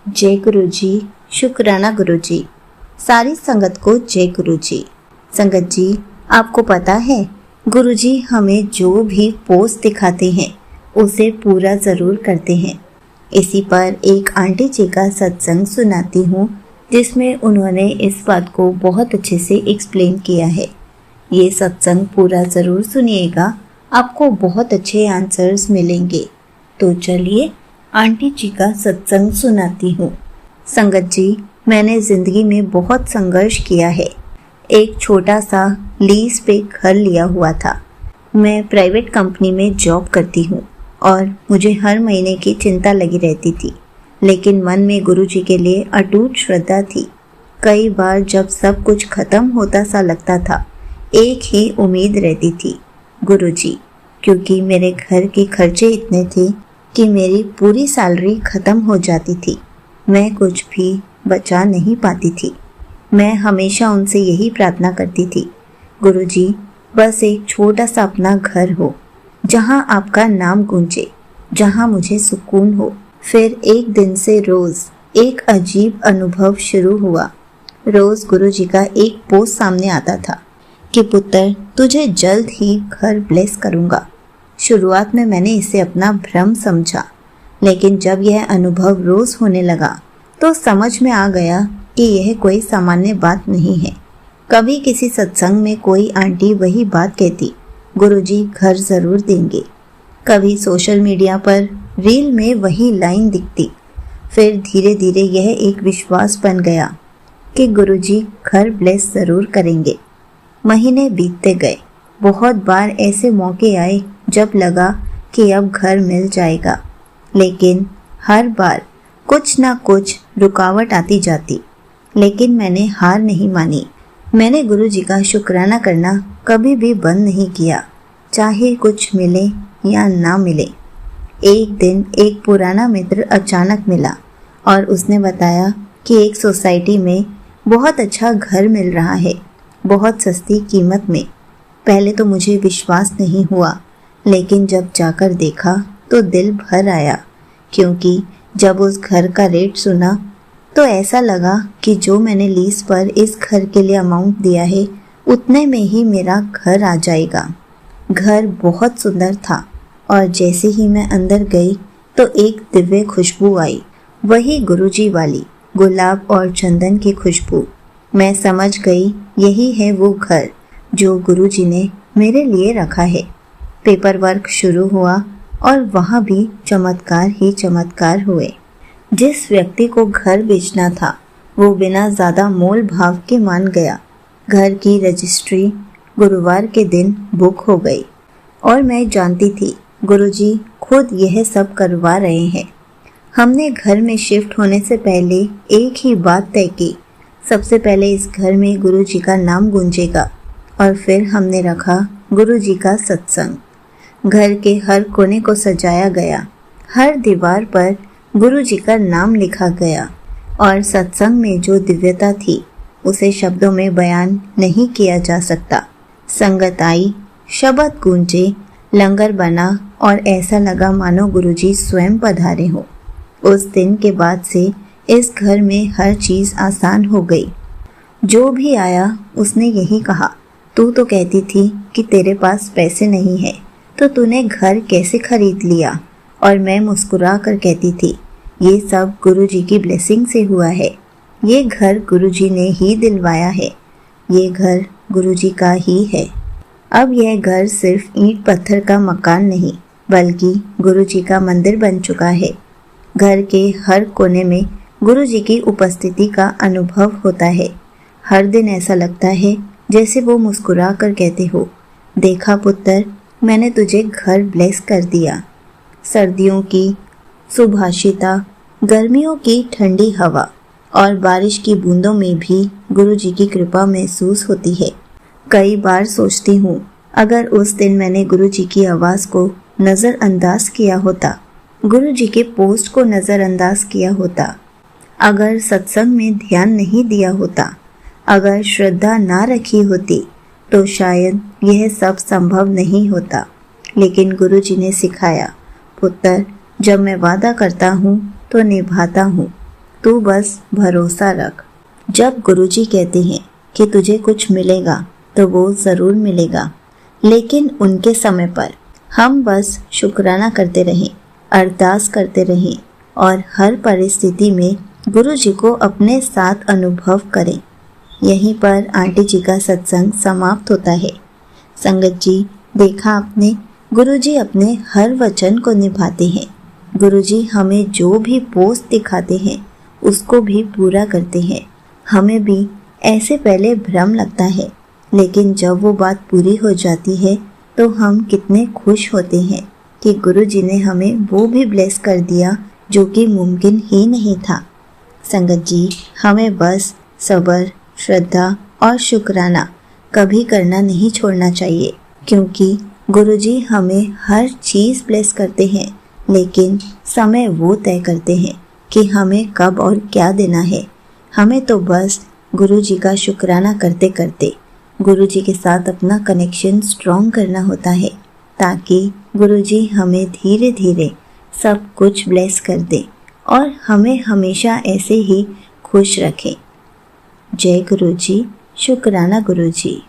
जय गुरु जी। शुक्राना गुरु जी। सारी संगत को जय गुरु जी। संगत जी, आपको पता है गुरु जी हमें जो भी पोस्ट दिखाते हैं उसे पूरा ज़रूर करते हैं। इसी पर एक आंटी जी का सत्संग सुनाती हूँ जिसमें उन्होंने इस बात को बहुत अच्छे से एक्सप्लेन किया है। ये सत्संग पूरा ज़रूर सुनिएगा, आपको बहुत अच्छे आंसर्स मिलेंगे। तो चलिए आंटी जी का सत्संग सुनाती हूँ। संगत जी, मैंने ज़िंदगी में बहुत संघर्ष किया है। एक छोटा सा लीज पे घर लिया हुआ था। मैं प्राइवेट कंपनी में जॉब करती हूँ और मुझे हर महीने की चिंता लगी रहती थी, लेकिन मन में गुरु जी के लिए अटूट श्रद्धा थी। कई बार जब सब कुछ खत्म होता सा लगता था, एक ही उम्मीद रहती थी, गुरु जी, क्योंकि मेरे घर के खर्चे इतने थे कि मेरी पूरी सैलरी खत्म हो जाती थी। मैं कुछ भी बचा नहीं पाती थी। मैं हमेशा उनसे यही प्रार्थना करती थी, गुरु जी, बस एक छोटा सा अपना घर हो जहाँ आपका नाम गूंजे, जहाँ मुझे सुकून हो। फिर एक दिन से रोज़ एक अजीब अनुभव शुरू हुआ। रोज़ गुरु जी का एक पोस्ट सामने आता था कि पुत्र, तुझे जल्द ही घर ब्लेस करूँगा। शुरुआत में मैंने इसे अपना भ्रम समझा, लेकिन जब यह अनुभव रोज़ होने लगा तो समझ में आ गया कि यह कोई सामान्य बात नहीं है। कभी किसी सत्संग में कोई आंटी वही बात कहती, गुरुजी घर ज़रूर देंगे। कभी सोशल मीडिया पर रील में वही लाइन दिखती। फिर धीरे धीरे यह एक विश्वास बन गया कि गुरुजी घर ब्लेस ज़रूर करेंगे। महीने बीतते गए। बहुत बार ऐसे मौके आए जब लगा कि अब घर मिल जाएगा, लेकिन हर बार कुछ ना कुछ रुकावट आती जाती। लेकिन मैंने हार नहीं मानी। मैंने गुरु जी का शुक्राना करना कभी भी बंद नहीं किया, चाहे कुछ मिले या ना मिले। एक दिन एक पुराना मित्र अचानक मिला और उसने बताया कि एक सोसाइटी में बहुत अच्छा घर मिल रहा है, बहुत सस्ती कीमत में। पहले तो मुझे विश्वास नहीं हुआ, लेकिन जब जाकर देखा तो दिल भर आया, क्योंकि जब उस घर का रेट सुना तो ऐसा लगा कि जो मैंने लीज पर इस घर के लिए अमाउंट दिया है उतने में ही मेरा घर आ जाएगा। घर बहुत सुंदर था और जैसे ही मैं अंदर गई तो एक दिव्य खुशबू आई, वही गुरुजी वाली गुलाब और चंदन की खुशबू। मैं समझ गई यही है वो घर जो गुरुजी ने मेरे लिए रखा है। पेपर वर्क शुरू हुआ और वहाँ भी चमत्कार ही चमत्कार हुए। जिस व्यक्ति को घर बेचना था वो बिना ज़्यादा मोल भाव के मान गया। घर की रजिस्ट्री गुरुवार के दिन बुक हो गई और मैं जानती थी गुरुजी खुद यह सब करवा रहे हैं। हमने घर में शिफ्ट होने से पहले एक ही बात तय की, सबसे पहले इस घर में गुरुजी का नाम गूंजेगा। और फिर हमने रखा गुरुजी का सत्संग। घर के हर कोने को सजाया गया, हर दीवार पर गुरुजी का नाम लिखा गया और सत्संग में जो दिव्यता थी उसे शब्दों में बयान नहीं किया जा सकता। संगत आई, शब्द गूंजे, लंगर बना और ऐसा लगा मानो गुरुजी स्वयं पधारे हो। उस दिन के बाद से इस घर में हर चीज़ आसान हो गई। जो भी आया उसने यही कहा, तू तो कहती थी कि तेरे पास पैसे नहीं है तो तूने घर कैसे खरीद लिया। और मैं मुस्कुरा कर कहती थी, ये सब गुरुजी की ब्लेसिंग से हुआ है। ये घर गुरुजी ने ही दिलवाया है। ये घर गुरुजी का ही है। अब यह घर सिर्फ ईंट पत्थर का मकान नहीं बल्कि गुरुजी का मंदिर बन चुका है। घर के हर कोने में गुरुजी की उपस्थिति का अनुभव होता है। हर दिन ऐसा लगता है जैसे वो मुस्कुरा कर कहते हो, देखा पुत्र, मैंने तुझे घर ब्लेस कर दिया। सर्दियों की सुभाषिता, गर्मियों की ठंडी हवा और बारिश की बूंदों में भी गुरुजी की कृपा महसूस होती है। कई बार सोचती हूँ, अगर उस दिन मैंने गुरुजी की आवाज़ को नज़रअंदाज किया होता, गुरुजी के पोस्ट को नज़रअंदाज किया होता, अगर सत्संग में ध्यान नहीं दिया होता, अगर श्रद्धा ना रखी होती तो शायद यह सब संभव नहीं होता। लेकिन गुरुजी ने सिखाया, पुत्र, जब मैं वादा करता हूँ तो निभाता हूँ। तू बस भरोसा रख। जब गुरुजी कहते हैं कि तुझे कुछ मिलेगा तो वो ज़रूर मिलेगा, लेकिन उनके समय पर हम बस शुक्राना करते रहें, अरदास करते रहें और हर परिस्थिति में गुरुजी को अपने साथ अनुभव करें। यहीं पर आंटी जी का सत्संग समाप्त होता है। संगत जी, देखा आपने, गुरुजी अपने हर वचन को निभाते हैं। गुरुजी हमें जो भी पोस्ट दिखाते हैं उसको भी पूरा करते हैं। हमें भी ऐसे पहले भ्रम लगता है, लेकिन जब वो बात पूरी हो जाती है तो हम कितने खुश होते हैं कि गुरुजी ने हमें वो भी ब्लेस कर दिया जो कि मुमकिन ही नहीं था। संगत जी, हमें बस सब्र, श्रद्धा और शुक्राना कभी करना नहीं छोड़ना चाहिए, क्योंकि गुरुजी हमें हर चीज़ ब्लेस करते हैं, लेकिन समय वो तय करते हैं कि हमें कब और क्या देना है। हमें तो बस गुरुजी का शुक्राना करते करते गुरुजी के साथ अपना कनेक्शन स्ट्रॉन्ग करना होता है, ताकि गुरुजी हमें धीरे धीरे सब कुछ ब्लेस कर दे और हमें हमेशा ऐसे ही खुश रखें। जय गुरुजी, शुक्राना गुरुजी।